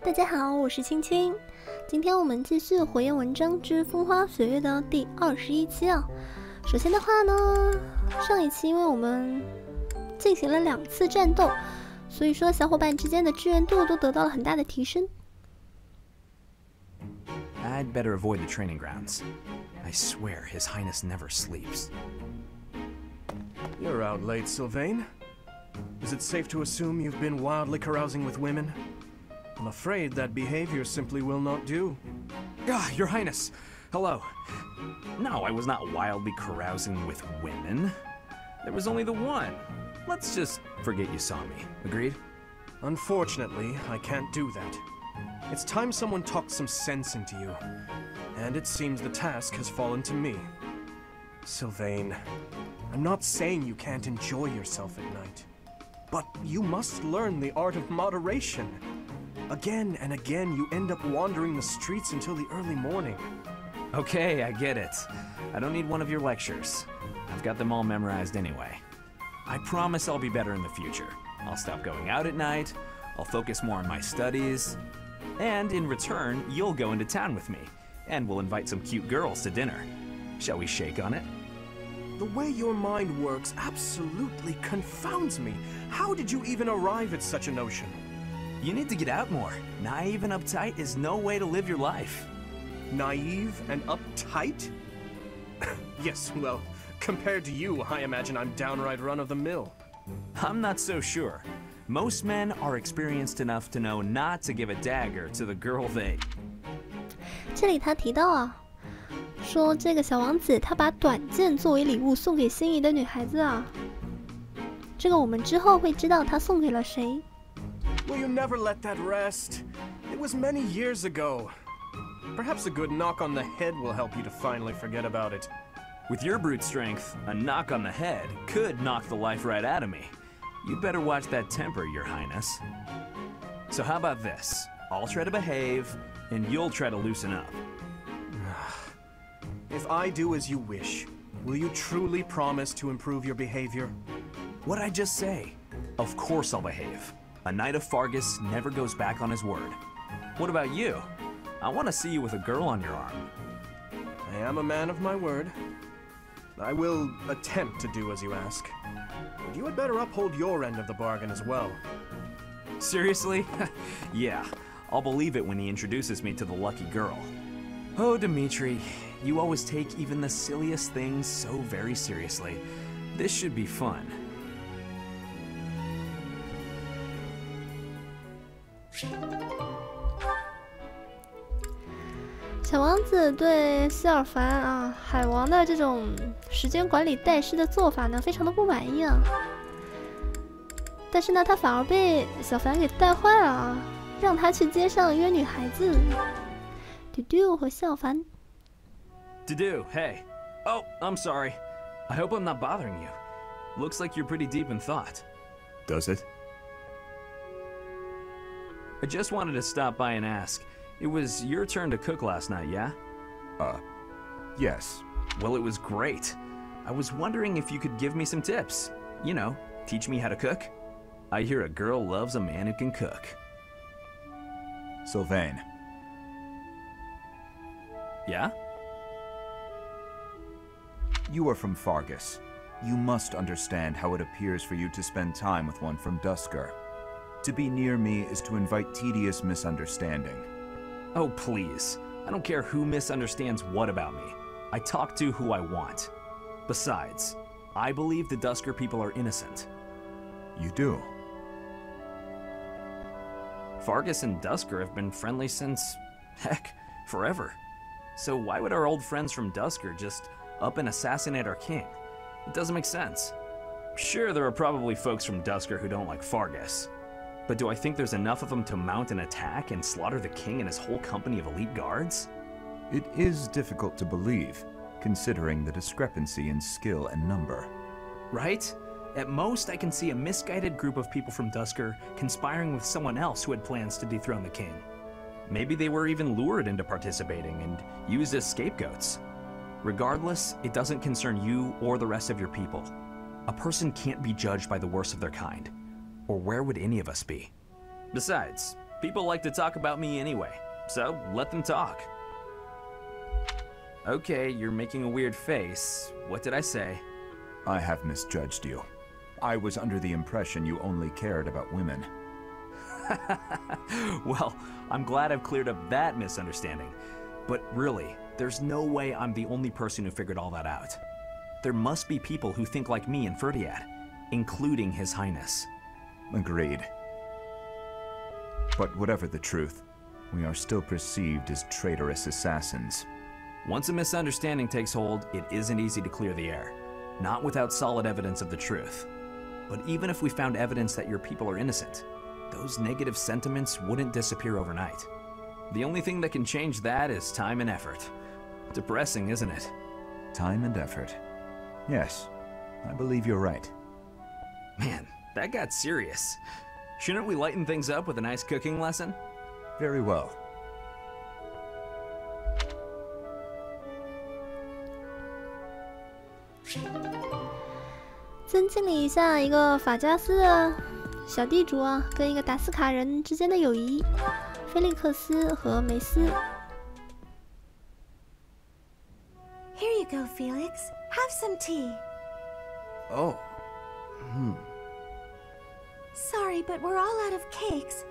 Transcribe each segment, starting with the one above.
大家好，我是青青。今天我们继续《火焰纹章之风花雪月》的第21期啊。首先的话呢，上一期因为我们进行了2次战斗，所以说小伙伴之间的支援度都得到了很大的提升。I'd better avoid the training grounds. I swear His Highness never sleeps. You're out late, Sylvain. Is it safe to assume you've been wildly carousing with women? I'm afraid that behavior simply will not do. Ah, Your Highness! Hello. No, I was not wildly carousing with women. There was only the one. Let's just forget you saw me. Agreed? Unfortunately, I can't do that. It's time someone talked some sense into you. And it seems the task has fallen to me. Sylvain, I'm not saying you can't enjoy yourself at night. But you must learn the art of moderation. Again and again, you end up wandering the streets until the early morning. Okay, I get it. I don't need one of your lectures. I've got them all memorized anyway. I promise I'll be better in the future. I'll stop going out at night, I'll focus more on my studies, and in return, you'll go into town with me, and we'll invite some cute girls to dinner. Shall we shake on it? The way your mind works absolutely confounds me. How did you even arrive at such a notion? You need to get out more. Naive and uptight is no way to live your life. Naive and uptight? Yes, well, compared to you, I imagine I'm downright run-of-the-mill. I'm not so sure. Most men are experienced enough to know not to give a dagger to the girl they... 这里他提到啊，说这个小王子他把短剑作为礼物送给心仪的女孩子啊。这个我们之后会知道他送给了谁。Will you never let that rest? It was many years ago. Perhaps a good knock on the head will help you to finally forget about it. With your brute strength, a knock on the head could knock the life right out of me. You'd better watch that temper, Your Highness. So how about this? I'll try to behave, and you'll try to loosen up. If I do as you wish, will you truly promise to improve your behavior? What'd I just say? Of course I'll behave. A knight of Fargus never goes back on his word. What about you? I want to see you with a girl on your arm. I am a man of my word. I will attempt to do as you ask. But you had better uphold your end of the bargain as well. Seriously? Yeah, I'll believe it when he introduces me to the lucky girl. Oh, Dimitri, you always take even the silliest things so very seriously. This should be fun. 小王子对希尔凡啊，海王的这种时间管理代师的做法呢，非常的不满意啊。但是呢，他反而被小凡给带坏了啊，让他去街上约女孩子。嘟嘟和小凡。Dudu, hey. Oh, I'm sorry. I hope I'm not bothering you. Looks like you're pretty deep in thought. Does it? I just wanted to stop by and ask. It was your turn to cook last night, yeah? Yes. Well, it was great. I was wondering if you could give me some tips. You know, teach me how to cook. I hear a girl loves a man who can cook. Sylvain. Yeah? You are from Fargus. You must understand how it appears for you to spend time with one from Dusker. To be near me is to invite tedious misunderstanding. Oh, please. I don't care who misunderstands what about me. I talk to who I want. Besides, I believe the Dusker people are innocent. You do? Fargus and Dusker have been friendly since, heck, forever. So why would our old friends from Dusker just up and assassinate our king? It doesn't make sense. Sure, there are probably folks from Dusker who don't like Fargus. But do I think there's enough of them to mount an attack and slaughter the king and his whole company of elite guards? It is difficult to believe, considering the discrepancy in skill and number. Right? At most, I can see a misguided group of people from Dusker conspiring with someone else who had plans to dethrone the king. Maybe they were even lured into participating and used as scapegoats. Regardless, it doesn't concern you or the rest of your people. A person can't be judged by the worst of their kind. Or where would any of us be? Besides, People like to talk about me anyway, so let them talk. Okay, you're making a weird face. What did I say? I have misjudged you. I was under the impression you only cared about women. Well, I'm glad I've cleared up that misunderstanding. But really, there's no way I'm the only person who figured all that out. There must be people who think like me in Ferdiad, including His Highness. Agreed. But whatever the truth, we are still perceived as traitorous assassins. Once a misunderstanding takes hold, it isn't easy to clear the air. Not without solid evidence of the truth. But even if we found evidence that your people are innocent, those negative sentiments wouldn't disappear overnight. The only thing that can change that is time and effort. Depressing, isn't it? Time and effort. Yes, I believe you're right. Man, that got serious. Shouldn't we lighten things up with a nice cooking lesson? Very well. 增进了一下一个法加斯的小地主啊，跟一个达斯卡人之间的友谊，菲利克斯和梅斯。Here you go, Felix. Have some tea. Oh. Sorry, but we're all out of cakes.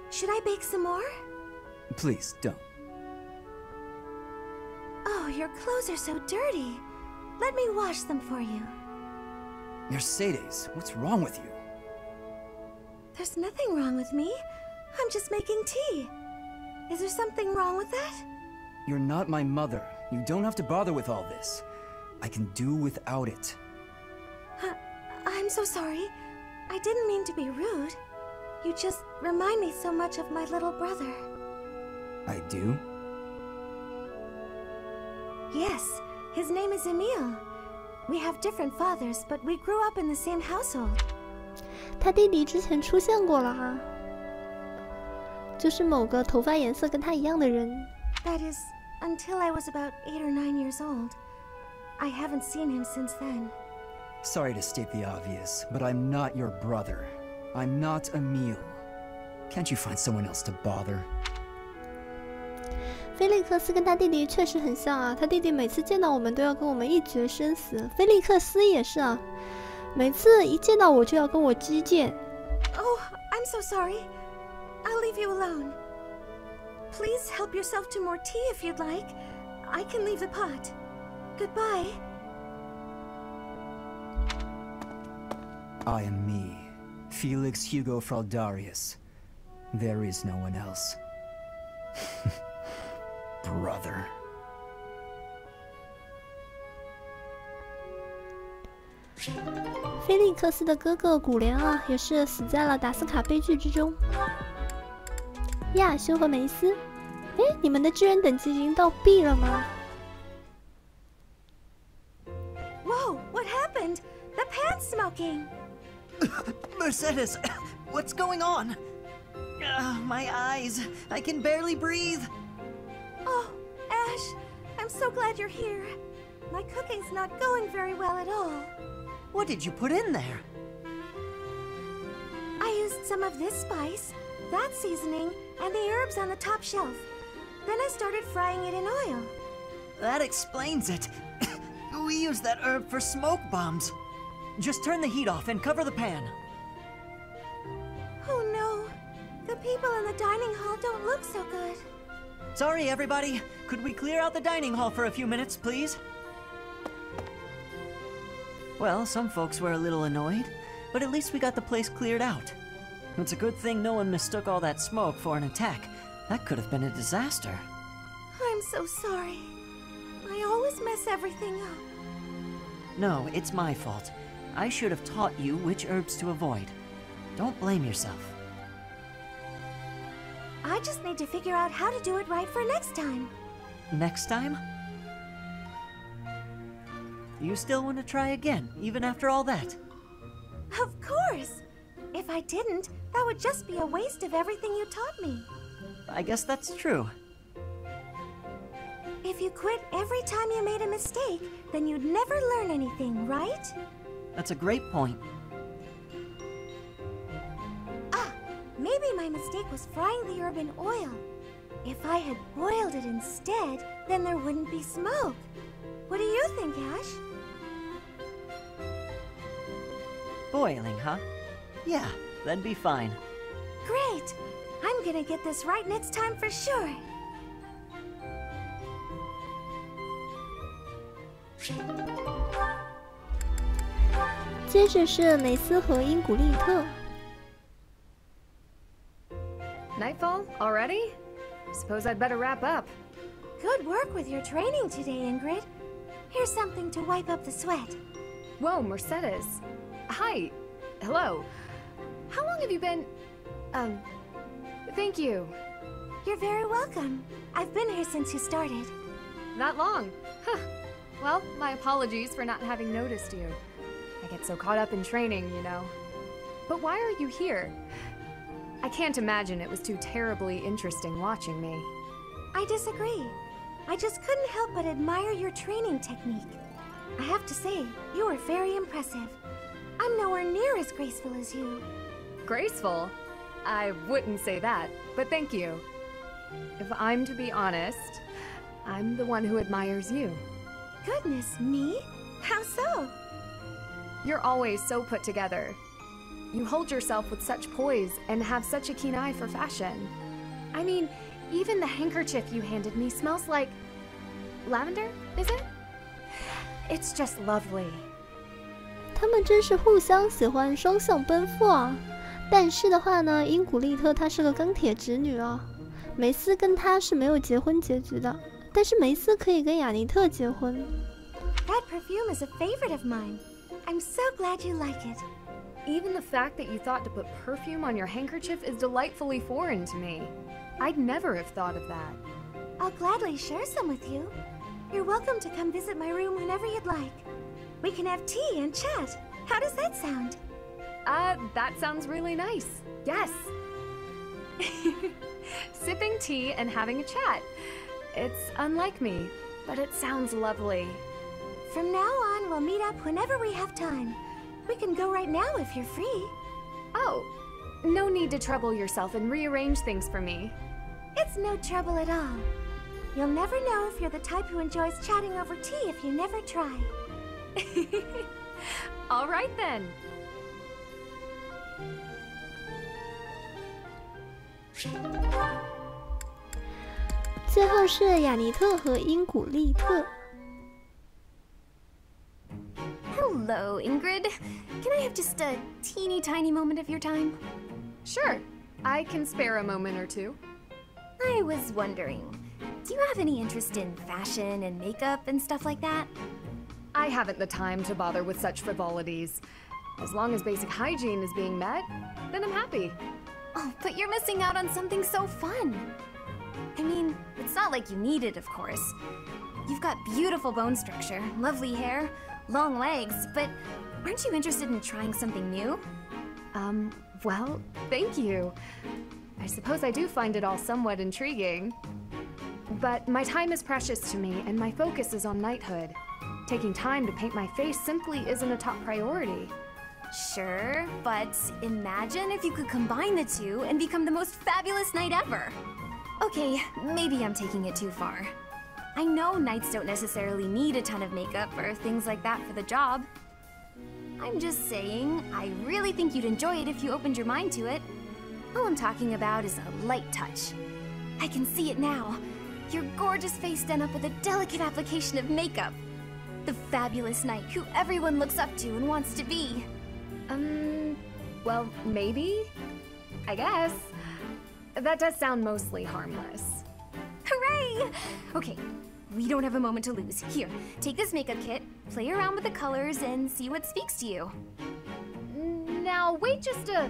Should I bake some more? Please, don't. Oh, your clothes are so dirty. Let me wash them for you. Mercedes, what's wrong with you? There's nothing wrong with me. I'm just making tea. Is there something wrong with that? You're not my mother. You don't have to bother with all this. I can do without it. I'm so sorry. I didn't mean to be rude. You just remind me so much of my little brother. I do? Yes, his name is Emile. We have different fathers, but we grew up in the same household. 他弟弟之前出现过了哈，就是某个头发颜色跟他一样的人。That is, until I was about 8 or 9 years old. I haven't seen him since then. Sorry to state the obvious, but I'm not your brother. I'm not Emile. Can't you find someone else to bother? 菲利克斯跟他弟弟确实很像啊，他弟弟每次见到我们都要跟我们一决生死。菲利克斯也是啊，每次一见到我就要跟我击剑。Oh, I'm so sorry. I'll leave you alone. Please help yourself to more tea if you'd like. I can leave the pot. Goodbye. I am me, Felix Hugo Fraldarius. There is no one else. Brother. 菲利克斯的哥哥古莲啊，也是死在了达斯卡悲剧之中。亚修和梅斯，哎，你们的智人等级已经到 B 了吗？ Whoa, what happened? The pan's smoking. Mercedes, what's going on? My eyes. I can barely breathe. Oh, Ash, I'm so glad you're here. My cooking's not going very well at all. What did you put in there? I used some of this spice, that seasoning, and the herbs on the top shelf. Then I started frying it in oil. That explains it. We use that herb for smoke bombs. Just turn the heat off and cover the pan. Oh no, the people in the dining hall don't look so good. Sorry, everybody. Could we clear out the dining hall for a few minutes, please? Well, some folks were a little annoyed, but at least we got the place cleared out. It's a good thing no one mistook all that smoke for an attack. That could have been a disaster. I'm so sorry. I always mess everything up. No, it's my fault. I should have taught you which herbs to avoid. Don't blame yourself. I just need to figure out how to do it right for next time. Next time? You still want to try again, even after all that? Of course! If I didn't, that would just be a waste of everything you taught me. I guess that's true. If you quit every time you made a mistake, then you'd never learn anything, right? That's a great point. Ah, Maybe my mistake was frying the herb in oil. If I had boiled it instead, then there wouldn't be smoke. What do you think, Ash? Boiling, huh? Yeah, that'd be fine. Great! I'm gonna get this right next time for sure. 接着是梅斯和因古利特。 Nightfall already? Suppose I'd better wrap up. Good work with your training today, Ingrid. Here's something to wipe up the sweat. Whoa, Mercedes. Hi. Hello. How long have you been... Thank you. You're very welcome. I've been here since you started. That long? Huh. Well, my apologies for not having noticed you. I get so caught up in training, you know. But why are you here? I can't imagine it was too terribly interesting watching me. I disagree. I just couldn't help but admire your training technique. I have to say, you were very impressive. I'm nowhere near as graceful as you. Graceful? I wouldn't say that, but thank you. If I'm to be honest, I'm the one who admires you. Goodness me? How so? You're always so put together. You hold yourself with such poise and have such a keen eye for fashion. I mean, even the handkerchief you handed me smells like... lavender, is it? It's just lovely. 他们真是互相喜欢，双向奔赴啊！但是的话呢，因古利特她是个钢铁直女啊，梅斯跟她是没有结婚结局的，但是梅斯可以跟雅尼特结婚。That perfume is a favorite of mine. I'm so glad you like it. Even the fact that you thought to put perfume on your handkerchief is delightfully foreign to me. I'd never have thought of that. I'll gladly share some with you. You're welcome to come visit my room whenever you'd like. We can have tea and chat. How does that sound? That sounds really nice. Yes. Sipping tea and having a chat. It's unlike me, but it sounds lovely. From now on, we'll meet up whenever we have time. We can go right now if you're free. Oh, no need to trouble yourself and rearrange things for me. It's no trouble at all. You'll never know if you're the type who enjoys chatting over tea if you never try. All right then. 最后是雅尼特和因古利特。 Hello, Ingrid. Can I have just a teeny tiny moment of your time? Sure, I can spare a moment or two. I was wondering, do you have any interest in fashion and makeup and stuff like that? I haven't the time to bother with such frivolities. As long as basic hygiene is being met, then I'm happy. Oh, but you're missing out on something so fun. I mean, it's not like you need it, of course. You've got beautiful bone structure, lovely hair, long legs, but aren't you interested in trying something new? Well, thank you. I suppose I do find it all somewhat intriguing. But my time is precious to me, and my focus is on knighthood. Taking time to paint my face simply isn't a top priority. Sure, but imagine if you could combine the two and become the most fabulous knight ever. Okay, maybe I'm taking it too far. I know knights don't necessarily need a ton of makeup or things like that for the job. I'm just saying, I really think you'd enjoy it if you opened your mind to it. All I'm talking about is a light touch. I can see it now. Your gorgeous face done up with a delicate application of makeup. The fabulous knight who everyone looks up to and wants to be. Well, maybe? I guess. That does sound mostly harmless. Hooray! Okay, we don't have a moment to lose. Here, take this makeup kit, play around with the colors, and see what speaks to you. Now, wait just a...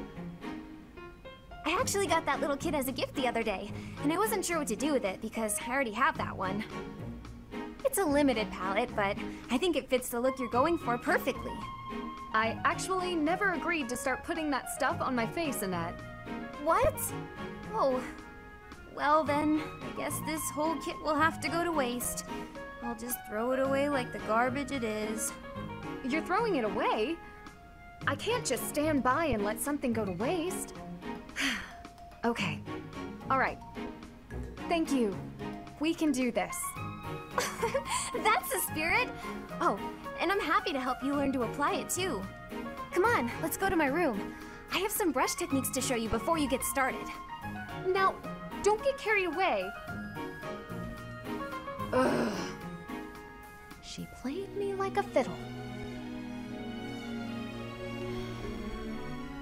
I actually got that little kit as a gift the other day, and I wasn't sure what to do with it because I already have that one. It's a limited palette, but I think it fits the look you're going for perfectly. I actually never agreed to start putting that stuff on my face, Annette. What? Oh. Well then, I guess this whole kit will have to go to waste. I'll just throw it away like the garbage it is. You're throwing it away? I can't just stand by and let something go to waste. Okay. All right. Thank you. We can do this. That's the spirit! Oh, and I'm happy to help you learn to apply it too. Come on, let's go to my room. I have some brush techniques to show you before you get started. Now, don't get carried away. Ugh. She played me like a fiddle.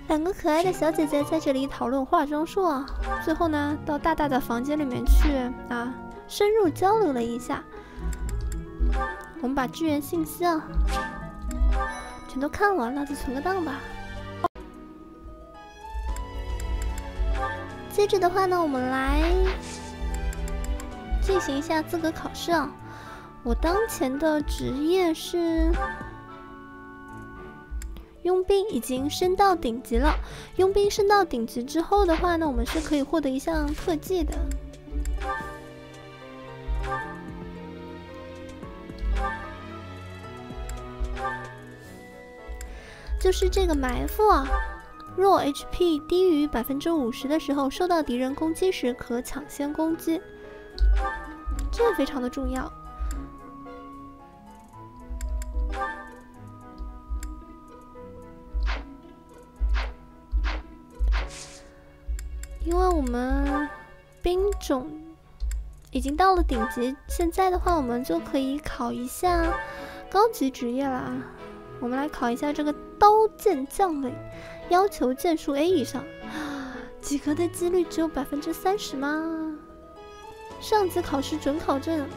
两个可爱的小姐姐在这里讨论化妆术啊，最后呢，到大大的房间里面去啊，深入交流了一下。我们把支援信息啊全都看完了，再存个档吧。接着的话呢，我们来进行一下资格考试啊。我当前的职业是佣兵，已经升到顶级了。佣兵升到顶级之后的话呢，我们是可以获得一项特技的。就是这个埋伏啊，若 HP 低于50%的时候，受到敌人攻击时可抢先攻击，这非常的重要。因为我们兵种已经到了顶级，现在的话我们就可以考一下高级职业了啊。我们来考一下这个刀剑将领，要求剑术 A 以上，及格的几率只有30%吗？上级考试准考证，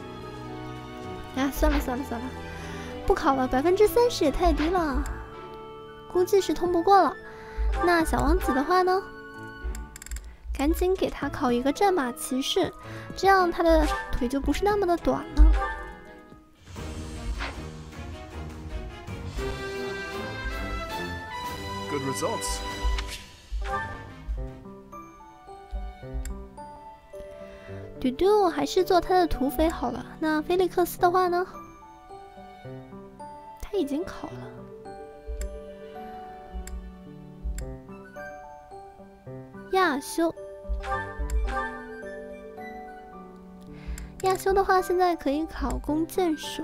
啊，算了，不考了，30%也太低了，估计是通不过了。那小王子的话呢，赶紧给他考一个战马骑士，这样他的腿就不是那么的短了。Good results. 嘟嘟还是做他的土匪好了。那菲利克斯的话呢？他已经考了。亚修，亚修的话现在可以考弓箭手，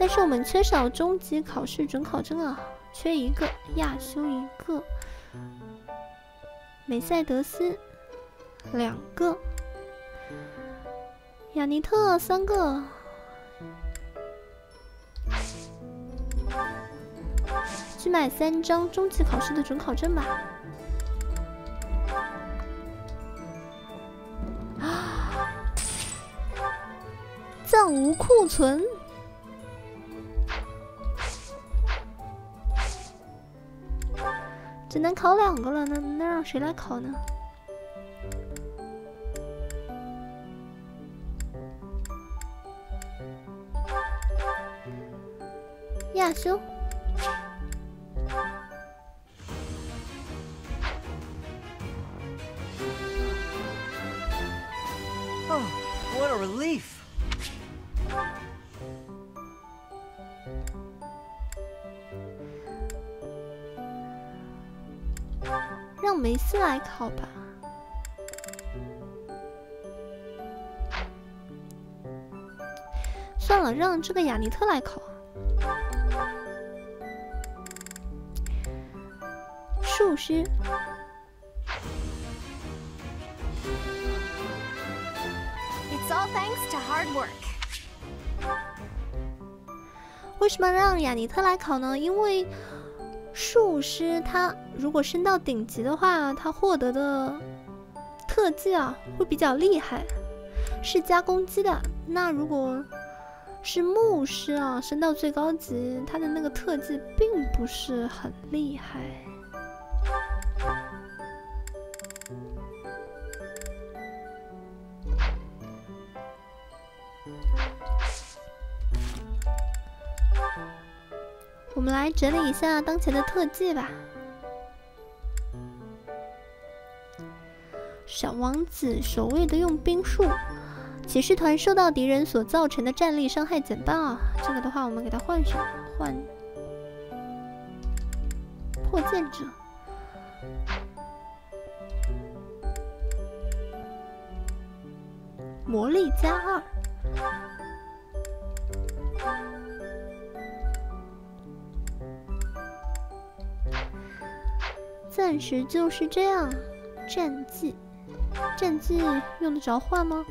但是我们缺少中级考试准考证啊。缺一个，亚修一个，梅赛德斯2个，雅尼特3个，去买3张中级考试的准考证吧。啊！暂无库存。只能考2个了呢，那让谁来考呢？亚修。Oh, what a relief! 让梅斯来考吧。算了，让这个雅尼特来考。术师。It's all thanks to hard work. 为什么让雅尼特来考呢？因为术师他如果升到顶级的话，他获得的特技啊会比较厉害，是加攻击的。那如果是牧师啊，升到最高级，他的那个特技并不是很厉害。我们来整理一下当前的特技吧。小王子守卫的用兵术，骑士团受到敌人所造成的战力伤害减半啊。这个的话，我们给它换上，换破剑者。魔力+2。暂时就是这样。战绩，战绩用得着换吗？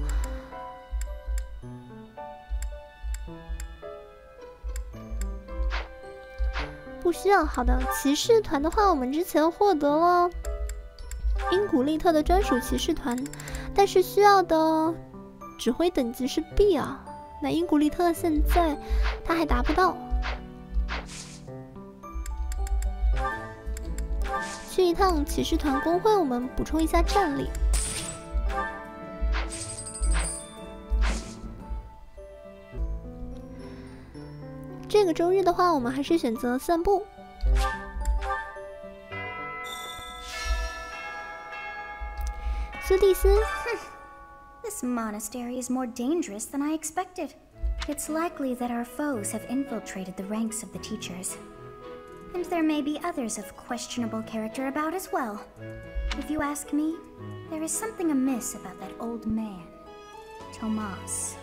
不需要。好的，骑士团的话，我们之前获得了英古利特的专属骑士团，但是需要的指挥等级是 B 啊。那英古利特现在他还达不到。去一趟骑士团工会，我们补充一下战力。这个周日的话，我们还是选择散步。苏蒂斯。This monastery is more dangerous than I expected. It's likely that our foes have infiltrated the ranks of the teachers. And there may be others of questionable character about as well. If you ask me, there is something amiss about that old man, Tomas.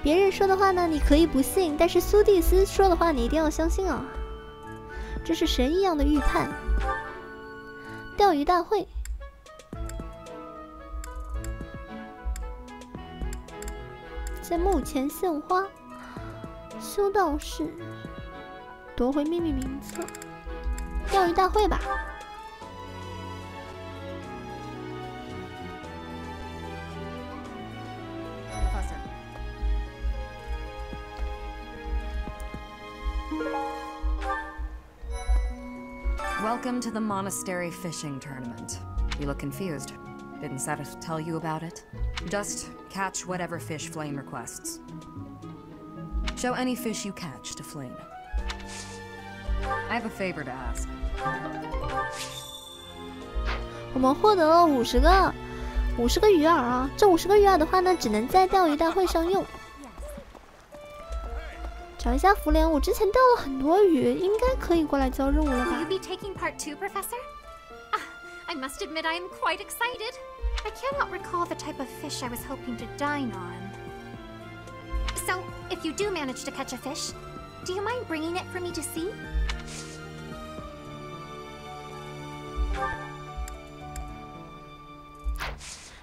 别人说的话呢，你可以不信，但是苏蒂斯说的话，你一定要相信啊！这是神一样的预判。钓鱼大会，在墓前献花，修道士。夺回秘密名册，钓鱼大会吧。Welcome to the Monastery fishing tournament. You look confused. Didn't Satis tell you about it? Just catch whatever fish Flame requests. Show any fish you catch to Flame. I have a favor to ask. 我们获得了50个鱼饵啊！这50个鱼饵的话呢，只能在钓鱼大会上用。找一下福莲，我之前钓了很多鱼，应该可以过来交任务了吧 Will you be taking part 2, Professor? I must admit I am quite excited. I cannot recall the type of fish I was hoping to dine on. So, if you do manage to catch a fish, do you mind bringing it for me to see?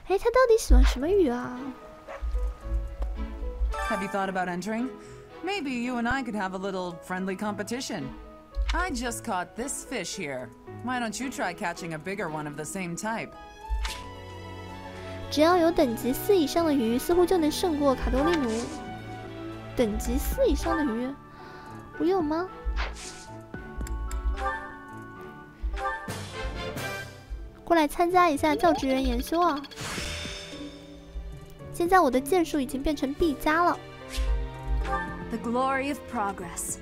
哎，他到底喜欢什么鱼啊 Have you thought about entering? Maybe you and I could have a little friendly competition. I just caught this fish here. Why don't you try catching a bigger one of the same type? 只要有等级4以上的鱼，似乎就能胜过卡多利奴。等级4以上的鱼，我有吗？过来参加一下教职员研修啊！现在我的剑术已经变成 B+ 了。The glory of progress.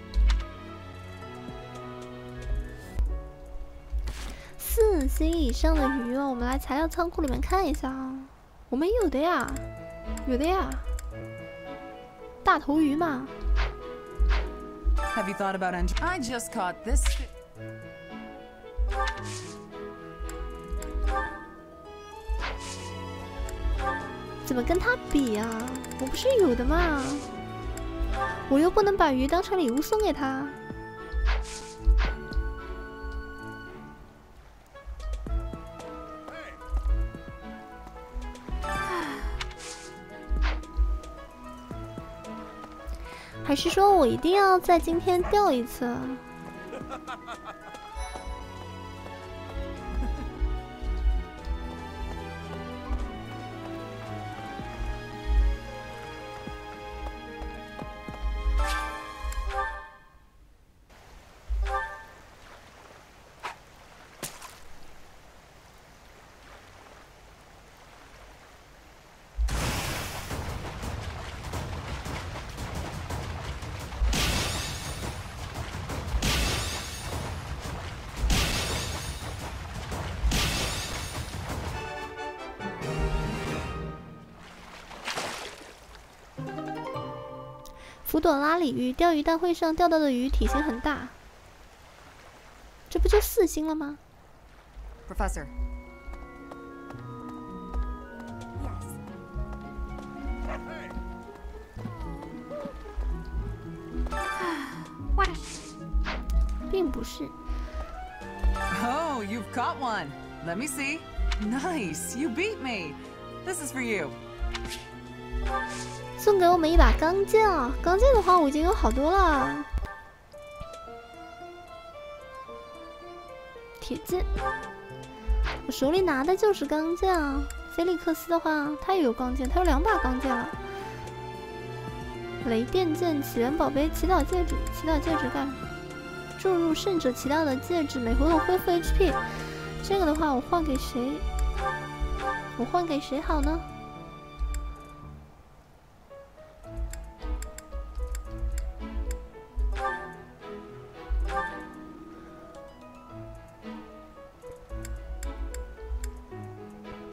4星以上的鱼哦，我们来材料仓库里面看一下啊。我们有的呀，有的呀。大头鱼嘛。Have you thought about entering? I just caught this. 怎么跟他比啊？我不是有的吗？我又不能把鱼当成礼物送给他。还是说我一定要在今天钓一次？福朵拉鲤鱼钓鱼大会上钓到的鱼体型很大，这不就4星了吗 Professor. Yes. 并不是。 Oh, you've caught one. Let me see. Nice, you beat me. This is for you. 送给我们一把钢剑啊！钢剑的话，我已经有好多了。铁剑，我手里拿的就是钢剑啊。菲利克斯的话，他也有钢剑，他有2把钢剑了。雷电剑、起源宝贝、祈祷戒指，祈祷戒指干什么？注入圣者祈祷的戒指，每回合恢复 HP。这个的话，我换给谁？我换给谁好呢？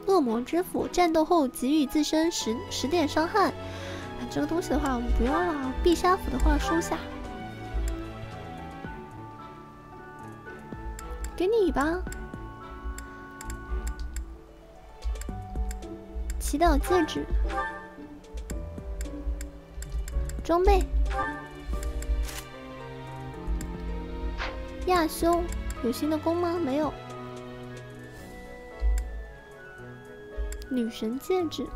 恶魔之斧，战斗后给予自身10点伤害。这个东西的话，我们不要了。必杀斧的话，收下。给你吧。祈祷戒指，装备，亚修有新的弓吗？没有。女神戒指，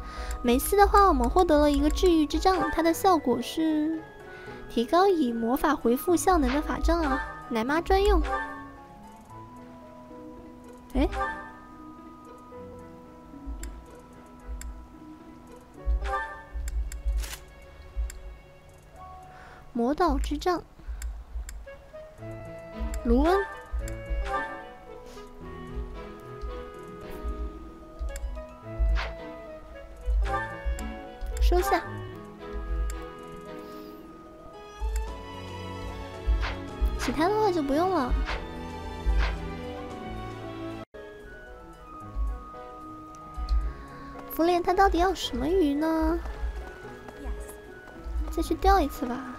梅斯的话，我们获得了一个治愈之杖，它的效果是提高以魔法回复效能的法杖啊，奶妈专用。哎，魔导之杖，卢恩。收下。其他的话就不用了。福莲他到底要什么鱼呢？再去钓一次吧。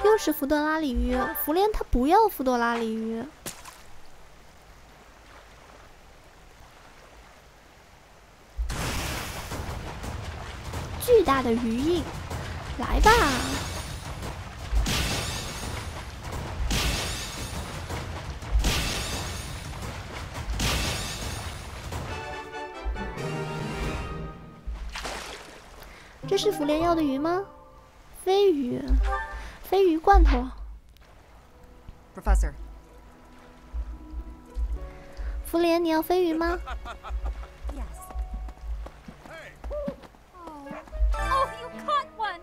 又是福多拉鲤鱼，福莲他不要福多拉鲤鱼。巨大的鱼印，来吧！这是福莲要的鱼吗？飞鱼。飞鱼罐头 Professor， 福莲，你要飞鱼吗？ Oh, you caught one!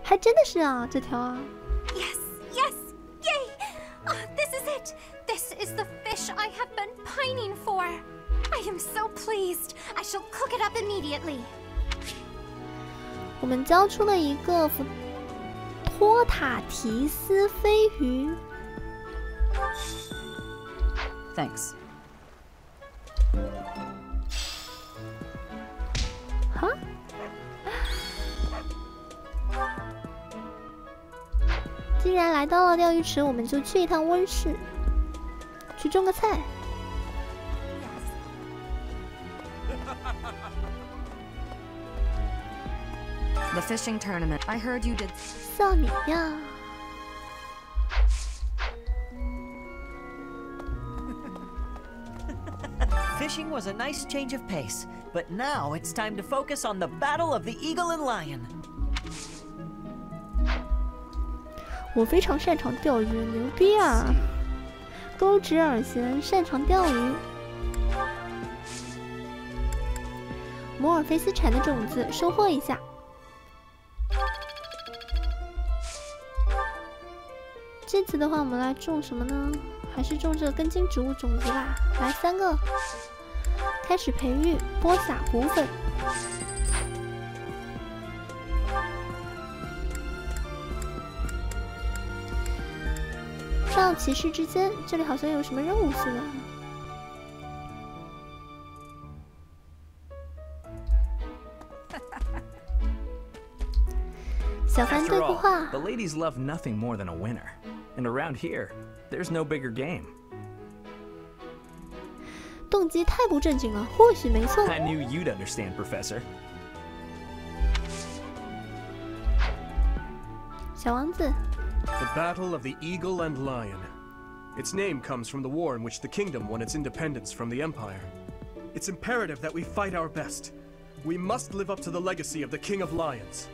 还真的是啊，这条啊。Yes, yes, yay! This is it. This is the fish I have been pining for. I am so pleased. I shall cook it up immediately. 我们交出了一个托塔提斯飞鱼。Thanks. 哈？既然来到了钓鱼池，我们就去一趟温室，去种个菜。The fishing tournament. I heard you did. 少年呀！ Fishing was a nice change of pace, but now it's time to focus on the battle of the eagle and lion. 我非常擅长钓鱼，牛逼啊！钩直耳贤擅长钓鱼。摩尔菲斯产的种子收获一下。这次的话，我们来种什么呢？还是种这个根茎植物种子吧。来3个，开始培育，播撒骨粉。上骑士之间，这里好像有什么任务似的。小凡对过话。 The ladies love nothing more than a winner, and around here, there's no bigger game. 动机太不正经了，或许没错。 I knew you'd understand, Professor. 小王子。 The Battle of the Eagle and Lion. Its name comes from the war in which the kingdom won its independence from the Empire. It's imperative that we fight our best. We must live up to the legacy of the King of Lions.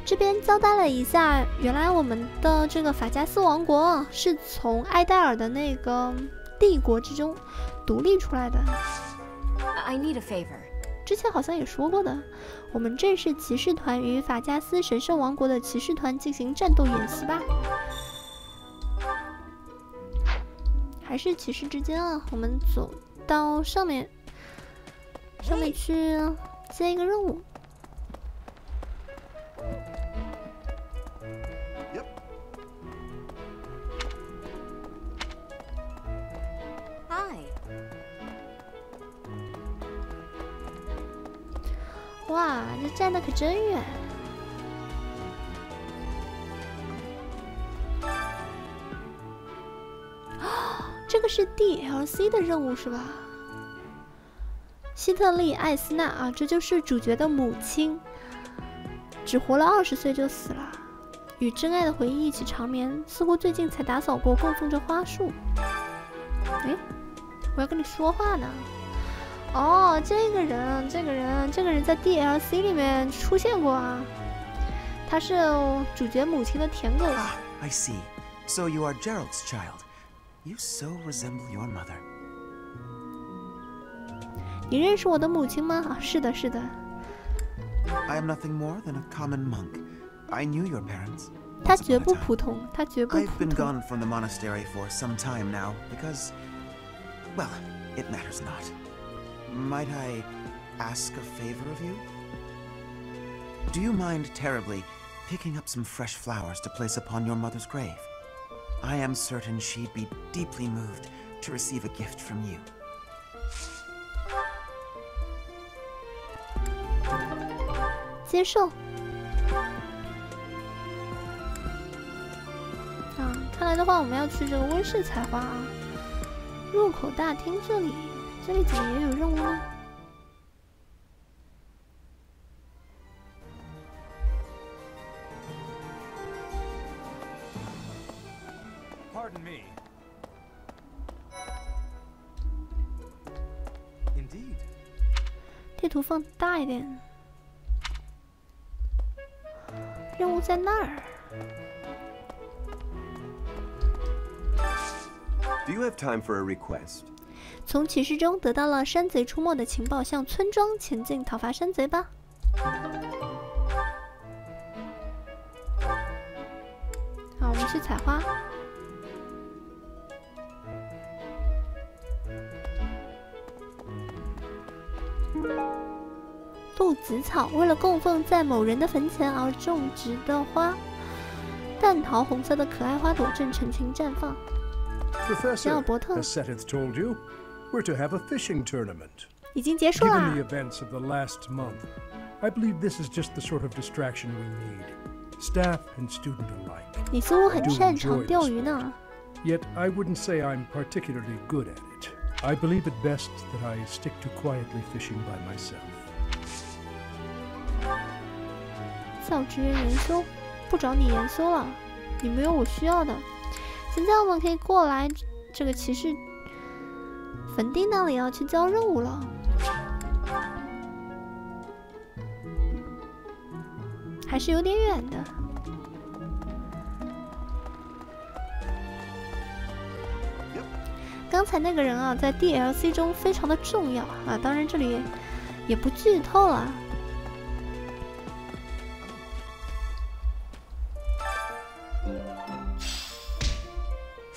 这边交代了一下，原来我们的这个法加斯王国是从艾戴尔的那个帝国之中独立出来的。I need a favor. 之前好像也说过的，我们正式骑士团与法加斯神圣王国的骑士团进行战斗演习吧。还是骑士之间啊，我们走到上面去接一个任务。 哇，这站得可真远！这个是 DLC 的任务是吧？希特利·艾斯纳啊，这就是主角的母亲，只活了20岁就死了，与真爱的回忆一起长眠，似乎最近才打扫过供奉着花束。哎，我要跟你说话呢。 哦，这个人在 DLC 里面出现过啊，他是主角母亲的舔狗。I see. So you are Gerald's child. You so resemble your mother. 你认识我的母亲吗？啊，是的，是的。I am nothing more than a common monk. I knew your parents. 他绝不普通，他绝不普通。 I've been gone from the monastery for some time now because, well, it matters not. Might I ask a favor of you? Do you mind terribly picking up some fresh flowers to place upon your mother's grave? I am certain she'd be deeply moved to receive a gift from you. 接受。看来的话，我们要去这个温室采花啊。入口大厅这里怎么也有任务呢？ Pardon me. Indeed. 地图放大一点。任务在那儿。 Do you have time for a request? 从骑士中得到了山贼出没的情报，向村庄前进，讨伐山贼吧。好，我们去采花。鹿子草为了供奉在某人的坟前而种植的花，淡桃红色的可爱花朵正成群绽放。 Professor, as Seth told you, we're to have a fishing tournament. 已经结束了。 Given the events of the last month, I believe this is just the sort of distraction we need, staff and student alike. 你似乎很擅长钓鱼呢。 Yet I wouldn't say I'm particularly good at it. I believe it best that I stick to quietly fishing by myself. 教职员研修，不找你研修了，你没有我需要的。 现在我们可以过来这个骑士坟地那里要去交任务了，还是有点远的。刚才那个人啊，在 DLC 中非常的重要啊，当然这里也不剧透了。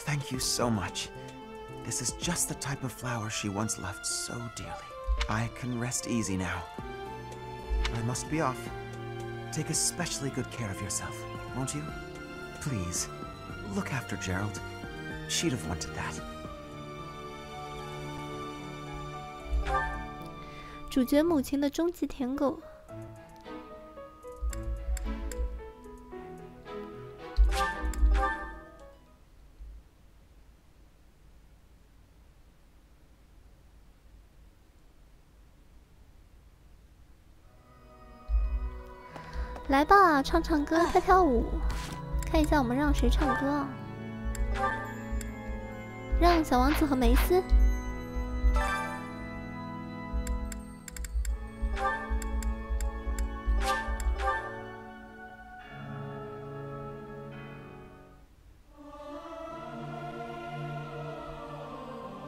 Thank you so much. This is just the type of flower she once loved so dearly. I can rest easy now. I must be off. Take especially good care of yourself, won't you? Please. look after Gerald. She'd have wanted that. 主角母亲的终极舔狗。来吧，唱唱歌，跳跳舞，看一下我们让谁唱歌啊？让小王子和梅斯。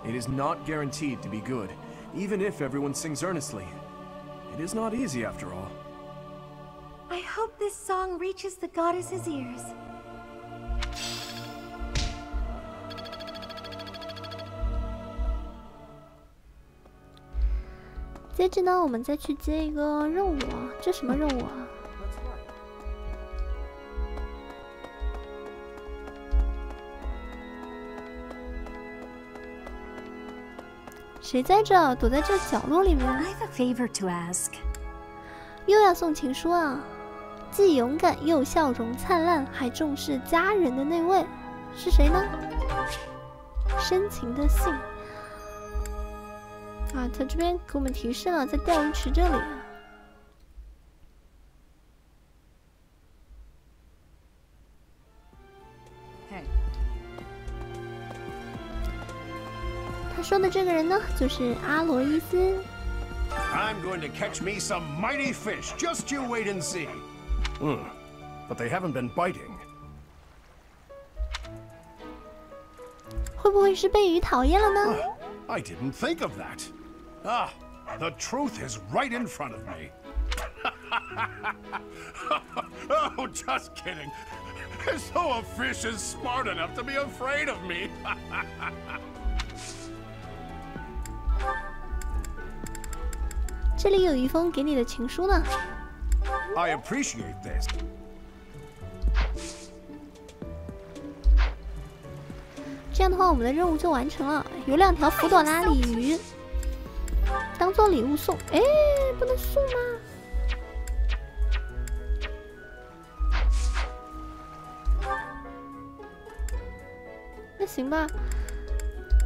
It is not guaranteed to be good, even if everyone sings earnestly. It is not easy after all. I hope this song reaches the goddess's ears. 接着呢，我们再去接一个任务啊，这什么任务啊？谁在这？躲在这角落里面。I have a favor to ask. 又要送情书啊！既勇敢又笑容灿烂，还重视家人的那位是谁呢？深情的信啊，他这边给我们提示了，在钓鱼池这里。他说的这个人呢，就是阿罗伊斯。I'm going to catch me some mighty fish. Just you wait and see. But they haven't been biting. 会不会是被鱼讨厌了呢？ I didn't think of that. Ah, the truth is right in front of me. Oh, just kidding. As though a fish is smart enough to be afraid of me. 这里有一封给你的情书呢。I appreciate this. 这样的话，我们的任务就完成了。有2条福朵拉鲤鱼，当做礼物送。哎，不能送吗？那行吧，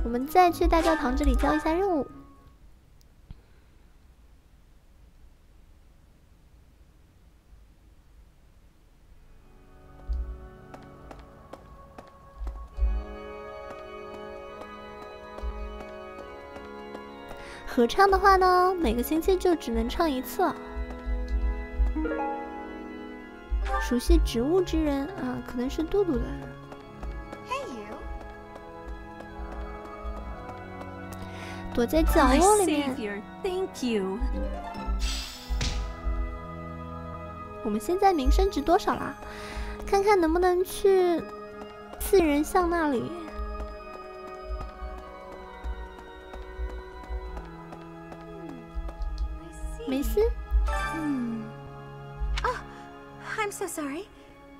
我们再去大教堂这里交一下任务。合唱的话呢，每个星期就只能唱1次。熟悉植物之人啊，可能是杜杜的。Hey you. 躲在角落里面。 Thank you. 我们现在名声值多少啦？看看能不能去4人巷那里。梅斯。Oh, I'm so sorry.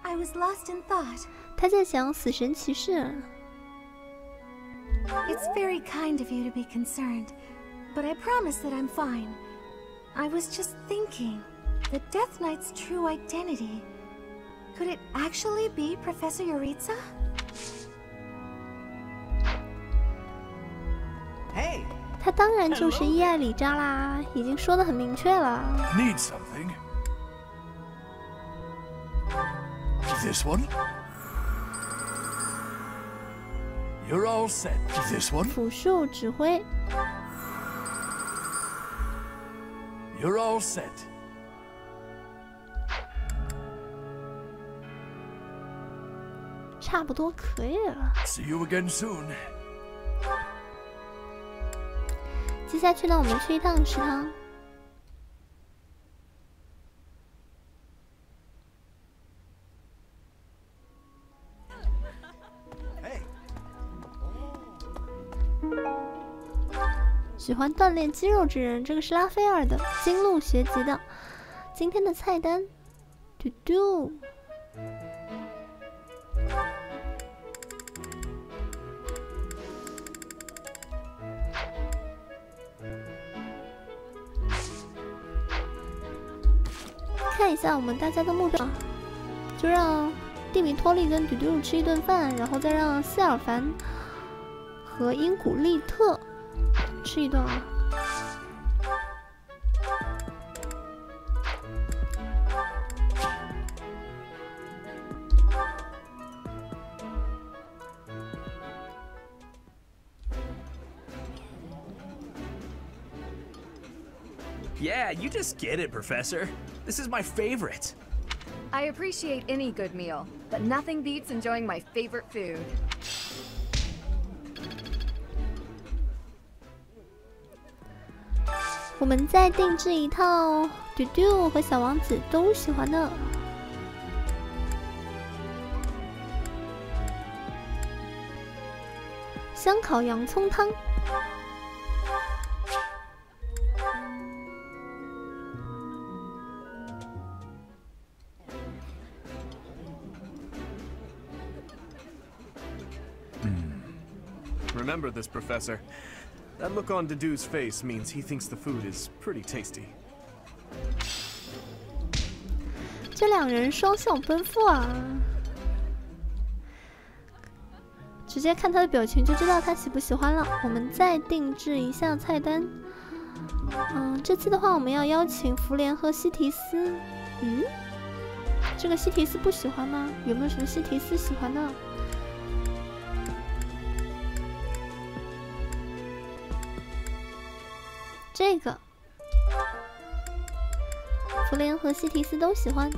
I was lost in thought. 他在想死神骑士。It's very kind of you to be concerned, but I promise that I'm fine. I was just thinking, the Death Knight's true identity. Could it actually be Professor Yuritsa? Hey. 他当然就是伊艾里扎啦，已经说得很明确了。Need something? This one? You're all set. This one? 辅助指挥。You're all set. 差不多可以了。 See you again soon. 接下去呢，我们去一趟池塘。喜欢锻炼肌肉之人，这个是拉斐尔的金鹿学籍的。今天的菜单，嘟嘟。看一下我们大家的目标，就让蒂米托利跟嘟嘟吃一顿饭，然后再让希尔凡和因古利特吃一顿啊。 Yeah, you just get it, Professor. This is my favorite. I appreciate any good meal, but nothing beats enjoying my favorite food. 我们再定制一套嘟嘟和小王子都喜欢的香烤洋葱汤。 Remember this, Professor. That look on Dedu's face means he thinks the food is pretty tasty. 这两人双向奔赴啊！直接看他的表情就知道他喜不喜欢了。我们再定制一下菜单。这次的话我们要邀请福莲和西提斯。这个西提斯不喜欢吗？有没有什么西提斯喜欢的？ 这个，福莲和西提斯都喜欢。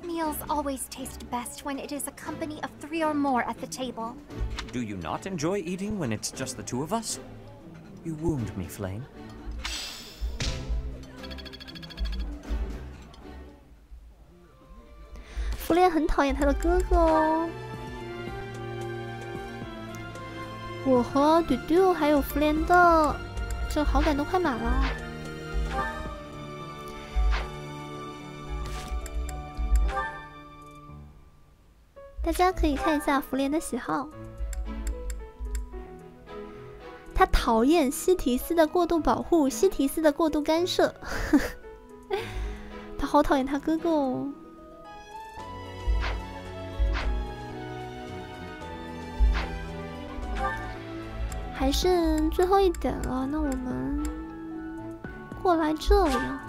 Meals always taste best when it is a company of 3 or more at the table. Do you not enjoy eating when it's just the 2 of us? You wound me, Flame. 福莲很讨厌他的哥哥哦。我和嘟嘟还有福莲的这个好感都快满了。大家可以看一下福莲的喜好，他讨厌西提斯的过度保护，西提斯的过度干涉。他好讨厌他哥哥哦。 还剩最后一点了，那我们过来这里啊。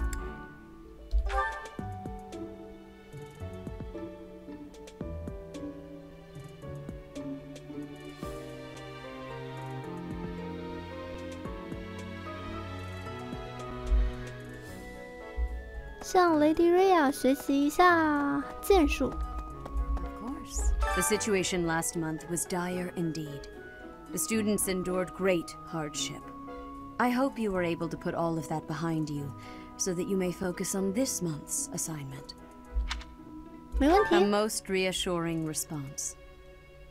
向 Lady Rhea 学习一下剑术。Of course. The situation last month was dire indeed. The students endured great hardship. I hope you were able to put all of that behind you, so that you may focus on this month's assignment. 没问题。 A most reassuring response.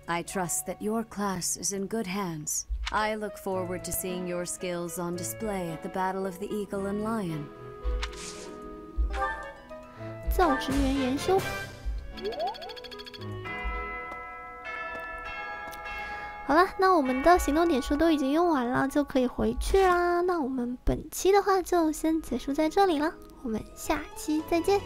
I trust that your class is in good hands. I look forward to seeing your skills on display at the Battle of the Eagle and Lion. 教职员研修。好了，那我们的行动点数都已经用完了，就可以回去啦。那我们本期的话就先结束在这里了，我们下期再见。